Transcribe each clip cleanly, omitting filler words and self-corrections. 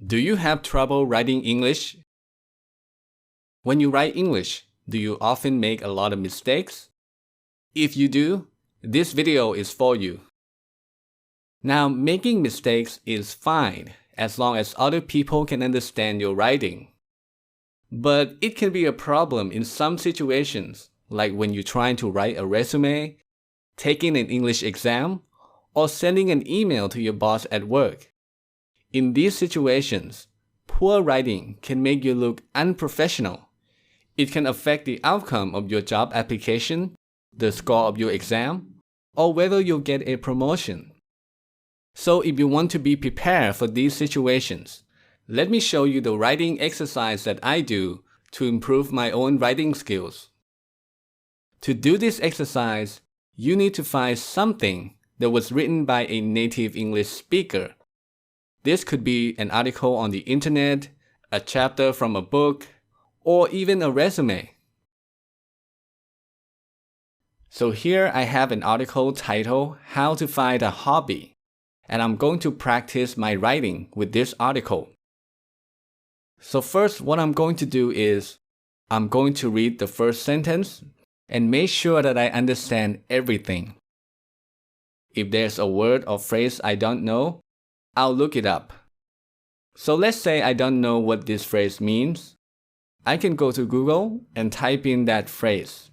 Do you have trouble writing English? When you write English, do you often make a lot of mistakes? If you do, this video is for you. Now, making mistakes is fine as long as other people can understand your writing. But it can be a problem in some situations, like when you're trying to write a resume, taking an English exam, or sending an email to your boss at work. In these situations, poor writing can make you look unprofessional. It can affect the outcome of your job application, the score of your exam, or whether you'll get a promotion. So if you want to be prepared for these situations, let me show you the writing exercise that I do to improve my own writing skills. To do this exercise, you need to find something that was written by a native English speaker. This could be an article on the internet, a chapter from a book, or even a resume. So here I have an article titled How to Find a Hobby, and I'm going to practice my writing with this article. So first, what I'm going to do is I'm going to read the first sentence and make sure that I understand everything. If there's a word or phrase I don't know, I'll look it up. So let's say I don't know what this phrase means. I can go to Google and type in that phrase.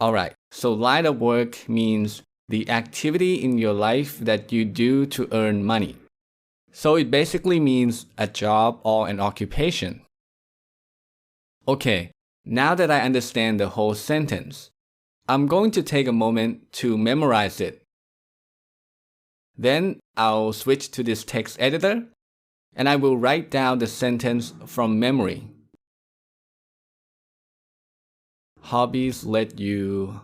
Alright, so line of work means the activity in your life that you do to earn money. So it basically means a job or an occupation. Okay, now that I understand the whole sentence, I'm going to take a moment to memorize it. Then I'll switch to this text editor and I will write down the sentence from memory. Hobbies let you...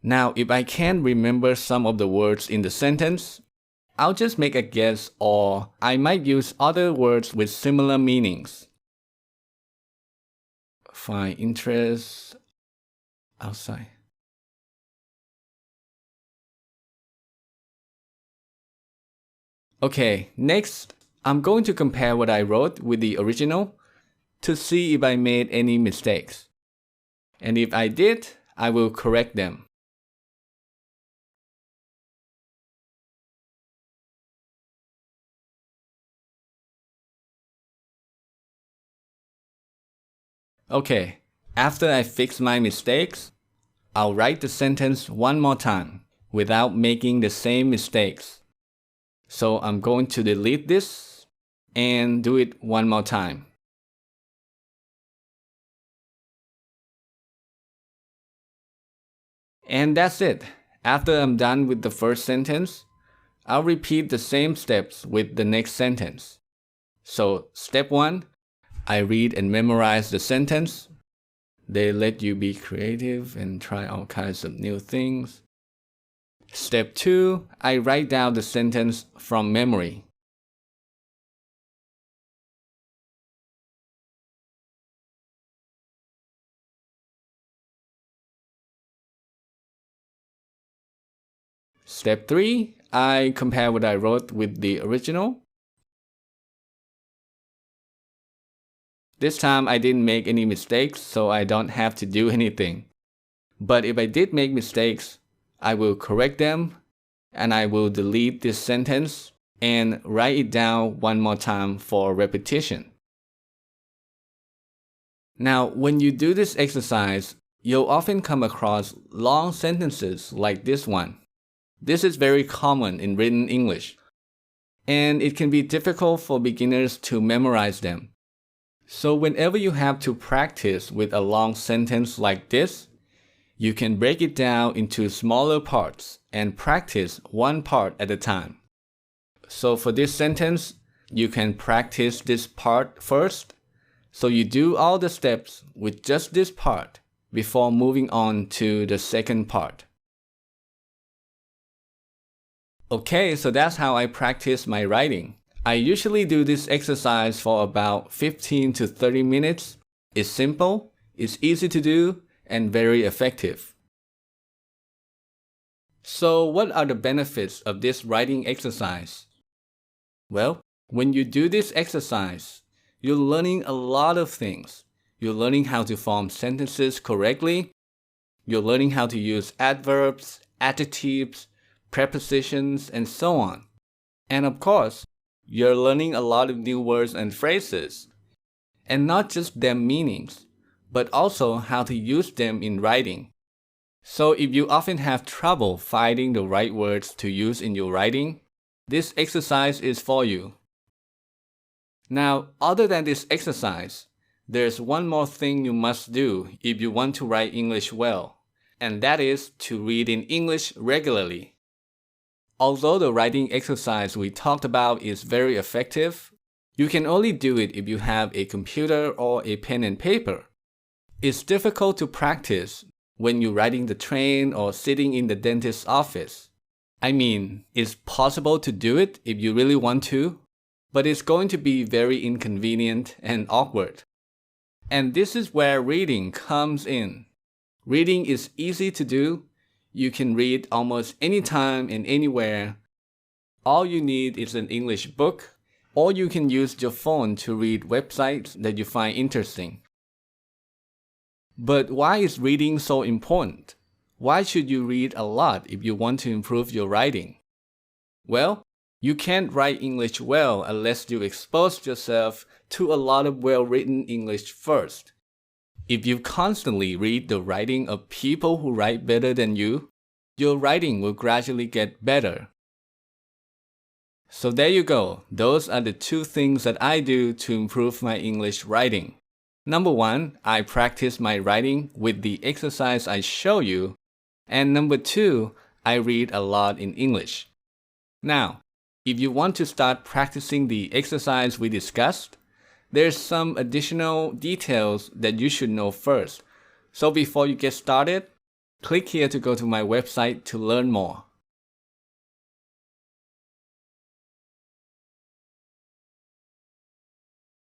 Now, if I can't remember some of the words in the sentence, I'll just make a guess, or I might use other words with similar meanings. Find interest outside. Okay, next, I'm going to compare what I wrote with the original to see if I made any mistakes. And if I did, I will correct them. Okay, after I fix my mistakes, I'll write the sentence one more time without making the same mistakes. So I'm going to delete this and do it one more time. And that's it. After I'm done with the first sentence, I'll repeat the same steps with the next sentence. So step 1, I read and memorize the sentence. They let you be creative and try all kinds of new things. Step 2, I write down the sentence from memory. Step 3, I compare what I wrote with the original. This time I didn't make any mistakes, so I don't have to do anything. But if I did make mistakes, I will correct them and I will delete this sentence and write it down one more time for repetition. Now, when you do this exercise, you'll often come across long sentences like this one. This is very common in written English, and it can be difficult for beginners to memorize them. So whenever you have to practice with a long sentence like this, you can break it down into smaller parts and practice one part at a time. So for this sentence, you can practice this part first. So you do all the steps with just this part before moving on to the second part. Okay, so that's how I practice my writing. I usually do this exercise for about 15 to 30 minutes. It's simple, it's easy to do, and very effective. So what are the benefits of this writing exercise? Well, when you do this exercise, you're learning a lot of things. You're learning how to form sentences correctly. You're learning how to use adverbs, adjectives, prepositions, and so on. And of course, you're learning a lot of new words and phrases. And not just their meanings, but also how to use them in writing. So if you often have trouble finding the right words to use in your writing, this exercise is for you. Now, other than this exercise, there's one more thing you must do if you want to write English well, and that is to read in English regularly. Although the writing exercise we talked about is very effective, you can only do it if you have a computer or a pen and paper. It's difficult to practice when you're riding the train or sitting in the dentist's office. I mean, it's possible to do it if you really want to, but it's going to be very inconvenient and awkward. And this is where reading comes in. Reading is easy to do. You can read almost anytime and anywhere. All you need is an English book, or you can use your phone to read websites that you find interesting. But why is reading so important? Why should you read a lot if you want to improve your writing? Well, you can't write English well unless you expose yourself to a lot of well-written English first. If you constantly read the writing of people who write better than you, your writing will gradually get better. So there you go. Those are the two things that I do to improve my English writing. Number one, I practice my writing with the exercise I show you. And number two, I read a lot in English. Now, if you want to start practicing the exercise we discussed, there's some additional details that you should know first. So before you get started, click here to go to my website to learn more.